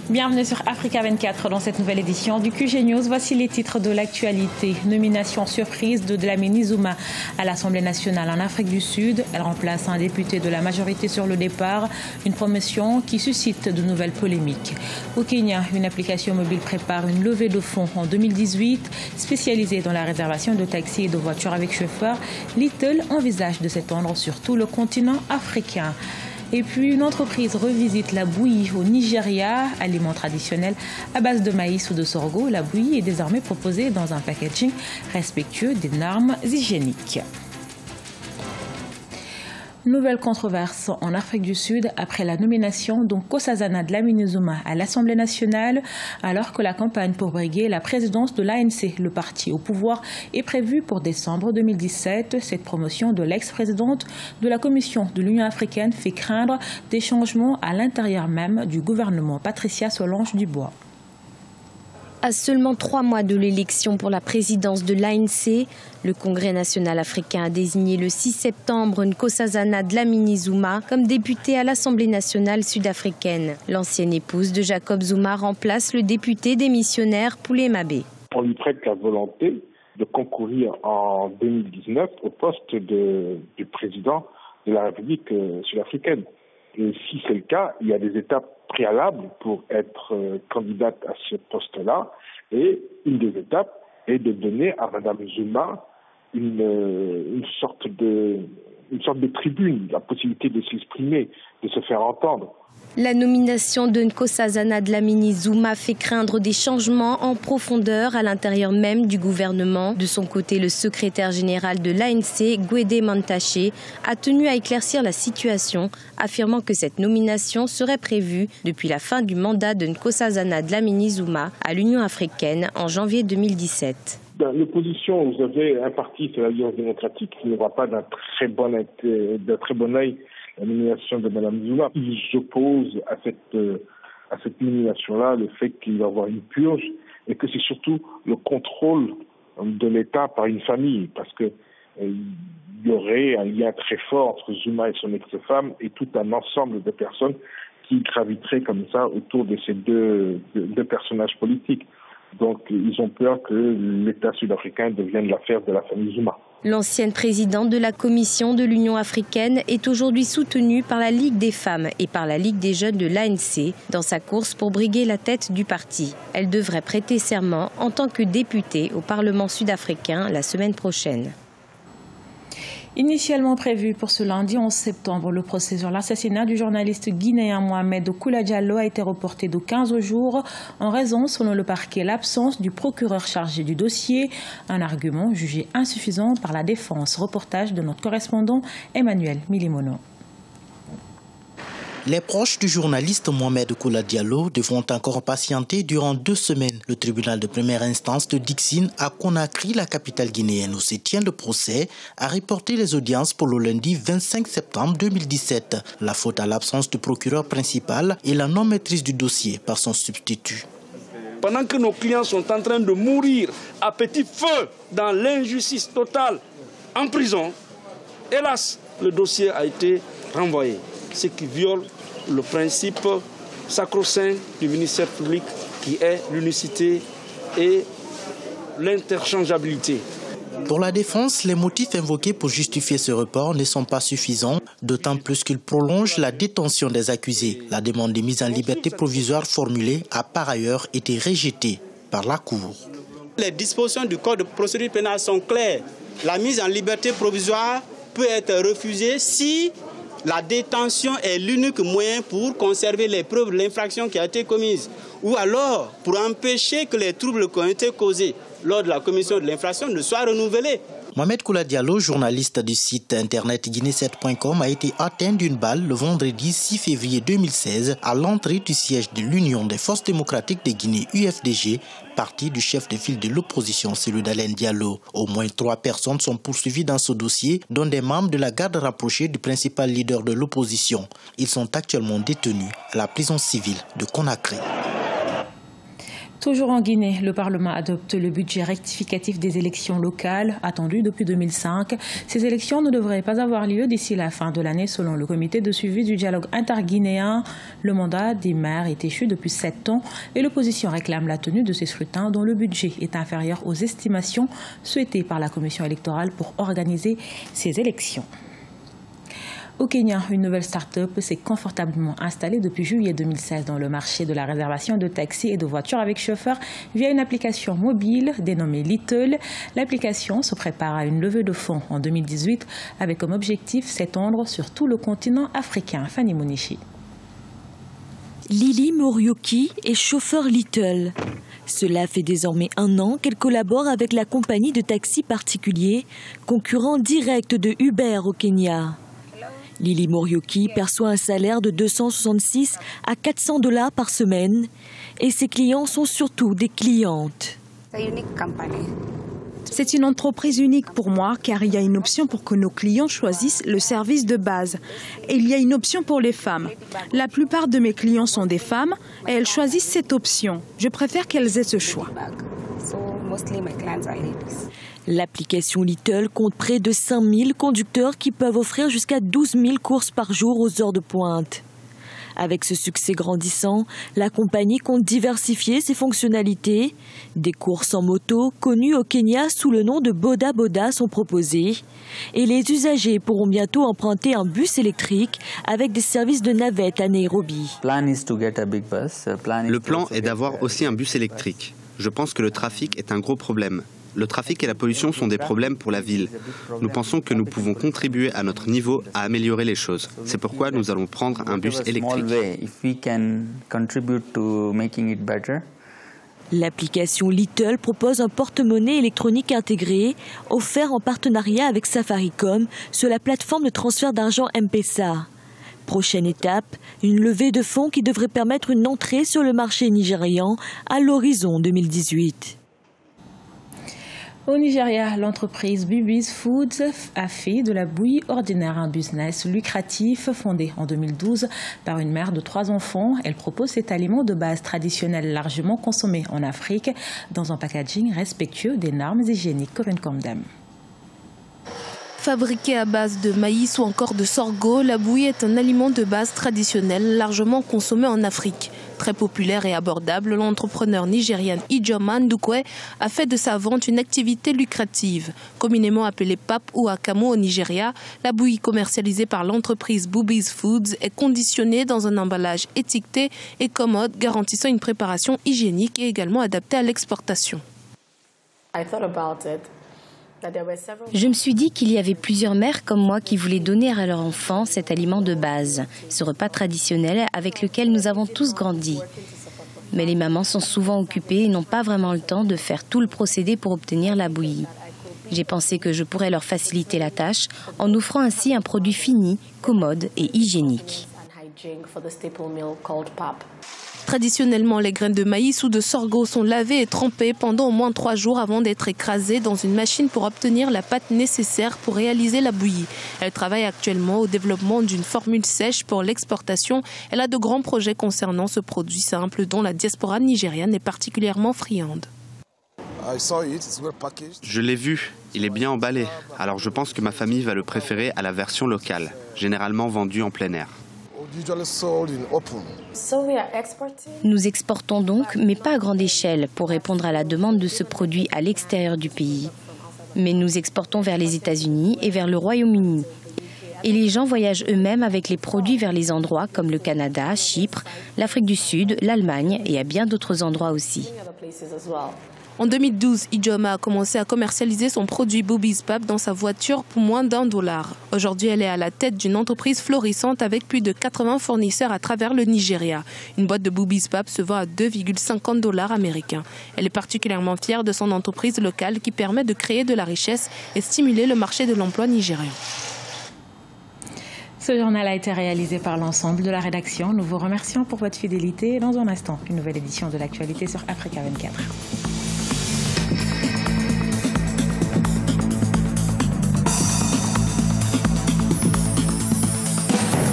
Bienvenue sur Africa 24 dans cette nouvelle édition du QG News. Voici les titres de l'actualité. Nomination surprise de Dlamini Zuma à l'Assemblée nationale en Afrique du Sud. Elle remplace un député de la majorité sur le départ. Une promotion qui suscite de nouvelles polémiques. Au Kenya, une application mobile prépare une levée de fonds en 2018. Spécialisée dans la réservation de taxis et de voitures avec chauffeur, Little envisage de s'étendre sur tout le continent africain. Et puis, une entreprise revisite la bouillie au Nigeria, aliment traditionnel à base de maïs ou de sorgho. La bouillie est désormais proposée dans un packaging respectueux des normes hygiéniques. Nouvelle controverse en Afrique du Sud après la nomination d'Nkosazana Dlamini Zuma à l'Assemblée nationale, alors que la campagne pour briguer la présidence de l'ANC, le parti au pouvoir, est prévue pour décembre 2017. Cette promotion de l'ex-présidente de la Commission de l'Union africaine fait craindre des changements à l'intérieur même du gouvernement. Patricia Solange-Dubois. À seulement 3 mois de l'élection pour la présidence de l'ANC, le Congrès national africain a désigné le 6 septembre Nkosazana Dlamini Zuma comme député à l'Assemblée nationale sud-africaine. L'ancienne épouse de Jacob Zuma remplace le député démissionnaire Poulé Mabé. On lui prête la volonté de concourir en 2019 au poste du président de la République sud-africaine. Et si c'est le cas, il y a des étapes préalables pour être candidate à ce poste-là. Et une des étapes est de donner à Mme Zuma une sorte de tribune, la possibilité de s'exprimer, de se faire entendre. La nomination de Nkosazana Dlamini Zuma fait craindre des changements en profondeur à l'intérieur même du gouvernement. De son côté, le secrétaire général de l'ANC, Gwede Mantashe, a tenu à éclaircir la situation, affirmant que cette nomination serait prévue depuis la fin du mandat de Nkosazana Dlamini Zuma à l'Union africaine en janvier 2017. Dans l'opposition, vous avez un parti, c'est l'Alliance démocratique, qui ne voit pas d'un très bon œil la nomination de Mme Zuma. Ils s'opposent à cette nomination-là, le fait qu'il va y avoir une purge, et que c'est surtout le contrôle de l'État par une famille, parce que il y aurait un lien très fort entre Zuma et son ex-femme et tout un ensemble de personnes qui graviteraient comme ça autour de ces deux personnages politiques. Donc ils ont peur que l'État sud-africain devienne l'affaire de la famille Zuma. L'ancienne présidente de la Commission de l'Union africaine est aujourd'hui soutenue par la Ligue des femmes et par la Ligue des jeunes de l'ANC dans sa course pour briguer la tête du parti. Elle devrait prêter serment en tant que députée au Parlement sud-africain la semaine prochaine. Initialement prévu pour ce lundi 11 septembre, le procès sur l'assassinat du journaliste guinéen Mohamed Koula Diallo a été reporté de 15 jours en raison, selon le parquet, l'absence du procureur chargé du dossier, un argument jugé insuffisant par la défense. Reportage de notre correspondant Emmanuel Milimono. Les proches du journaliste Mohamed Koula Diallo devront encore patienter durant 2 semaines. Le tribunal de première instance de Dixine à Conakry, la capitale guinéenne où se tient le procès, a reporté les audiences pour le lundi 25 septembre 2017. La faute à l'absence du procureur principal et la non-maîtrise du dossier par son substitut. Pendant que nos clients sont en train de mourir à petit feu dans l'injustice totale en prison, hélas, le dossier a été renvoyé, ce qui viole le principe sacro-saint du ministère public qui est l'unicité et l'interchangeabilité. Pour la défense, les motifs invoqués pour justifier ce report ne sont pas suffisants, d'autant plus qu'ils prolongent la détention des accusés. La demande de mise en liberté provisoire formulée a par ailleurs été rejetée par la Cour. Les dispositions du Code de procédure pénale sont claires. La mise en liberté provisoire peut être refusée si la détention est l'unique moyen pour conserver les preuves de l'infraction qui a été commise, ou alors pour empêcher que les troubles qui ont été causés lors de la commission de l'infraction ne soient renouvelés. Mohamed Koula Diallo, journaliste du site internet guinée7.com, a été atteint d'une balle le vendredi 6 février 2016 à l'entrée du siège de l'Union des forces démocratiques de Guinée, UFDG, parti du chef de file de l'opposition, celui d'Alain Diallo. Au moins 3 personnes sont poursuivies dans ce dossier, dont des membres de la garde rapprochée du principal leader de l'opposition. Ils sont actuellement détenus à la prison civile de Conakry. Toujours en Guinée, le Parlement adopte le budget rectificatif des élections locales attendues depuis 2005. Ces élections ne devraient pas avoir lieu d'ici la fin de l'année selon le comité de suivi du dialogue interguinéen. Le mandat des maires est échu depuis 7 ans et l'opposition réclame la tenue de ces scrutins dont le budget est inférieur aux estimations souhaitées par la commission électorale pour organiser ces élections. Au Kenya, une nouvelle start-up s'est confortablement installée depuis juillet 2016 dans le marché de la réservation de taxis et de voitures avec chauffeur via une application mobile dénommée Little. L'application se prépare à une levée de fonds en 2018 avec comme objectif s'étendre sur tout le continent africain. Fanny Monichi. Lily Morioki est chauffeur Little. Cela fait désormais 1 an qu'elle collabore avec la compagnie de taxis particuliers, concurrent direct de Uber au Kenya. Lily Morioki perçoit un salaire de 266 à 400 $ par semaine et ses clients sont surtout des clientes. C'est une entreprise unique pour moi car il y a une option pour que nos clients choisissent le service de base. Et il y a une option pour les femmes. La plupart de mes clients sont des femmes et elles choisissent cette option. Je préfère qu'elles aient ce choix. L'application Little compte près de 5000 conducteurs qui peuvent offrir jusqu'à 12 000 courses par jour aux heures de pointe. Avec ce succès grandissant, la compagnie compte diversifier ses fonctionnalités. Des courses en moto, connues au Kenya sous le nom de Boda Boda, sont proposées. Et les usagers pourront bientôt emprunter un bus électrique avec des services de navette à Nairobi. Le plan est d'avoir aussi un bus électrique. Je pense que le trafic est un gros problème. Le trafic et la pollution sont des problèmes pour la ville. Nous pensons que nous pouvons contribuer à notre niveau à améliorer les choses. C'est pourquoi nous allons prendre un bus électrique. L'application Little propose un porte-monnaie électronique intégré, offert en partenariat avec Safaricom sur la plateforme de transfert d'argent M-Pesa. Prochaine étape, une levée de fonds qui devrait permettre une entrée sur le marché nigérian à l'horizon 2018. Au Nigeria, l'entreprise Bubis Foods a fait de la bouillie ordinaire un business lucratif fondé en 2012 par une mère de 3 enfants. Elle propose cet aliment de base traditionnel largement consommé en Afrique dans un packaging respectueux des normes hygiéniques. Corinne Comdem. Fabriquée à base de maïs ou encore de sorgho, la bouillie est un aliment de base traditionnel largement consommé en Afrique. Très populaire et abordable, l'entrepreneur nigériane Ijoma Ndukwe a fait de sa vente une activité lucrative. Communément appelée pap ou akamu au Nigeria, la bouillie commercialisée par l'entreprise Bubis Foods est conditionnée dans un emballage étiqueté et commode, garantissant une préparation hygiénique et également adaptée à l'exportation. Je me suis dit qu'il y avait plusieurs mères comme moi qui voulaient donner à leurs enfants cet aliment de base, ce repas traditionnel avec lequel nous avons tous grandi. Mais les mamans sont souvent occupées et n'ont pas vraiment le temps de faire tout le procédé pour obtenir la bouillie. J'ai pensé que je pourrais leur faciliter la tâche en offrant ainsi un produit fini, commode et hygiénique. Traditionnellement, les graines de maïs ou de sorgho sont lavées et trempées pendant au moins 3 jours avant d'être écrasées dans une machine pour obtenir la pâte nécessaire pour réaliser la bouillie. Elle travaille actuellement au développement d'une formule sèche pour l'exportation. Elle a de grands projets concernant ce produit simple dont la diaspora nigériane est particulièrement friande. Je l'ai vu, il est bien emballé. Alors je pense que ma famille va le préférer à la version locale, généralement vendue en plein air. Nous exportons donc, mais pas à grande échelle, pour répondre à la demande de ce produit à l'extérieur du pays. Mais nous exportons vers les États-Unis et vers le Royaume-Uni. Et les gens voyagent eux-mêmes avec les produits vers les endroits comme le Canada, Chypre, l'Afrique du Sud, l'Allemagne et à bien d'autres endroits aussi. En 2012, Ijoma a commencé à commercialiser son produit Bubis Pap dans sa voiture pour moins d'$1. Aujourd'hui, elle est à la tête d'une entreprise florissante avec plus de 80 fournisseurs à travers le Nigeria. Une boîte de Bubis Pap se vend à $2,50 américains. Elle est particulièrement fière de son entreprise locale qui permet de créer de la richesse et stimuler le marché de l'emploi nigérian. Ce journal a été réalisé par l'ensemble de la rédaction. Nous vous remercions pour votre fidélité. Dans un instant, une nouvelle édition de l'actualité sur Africa 24.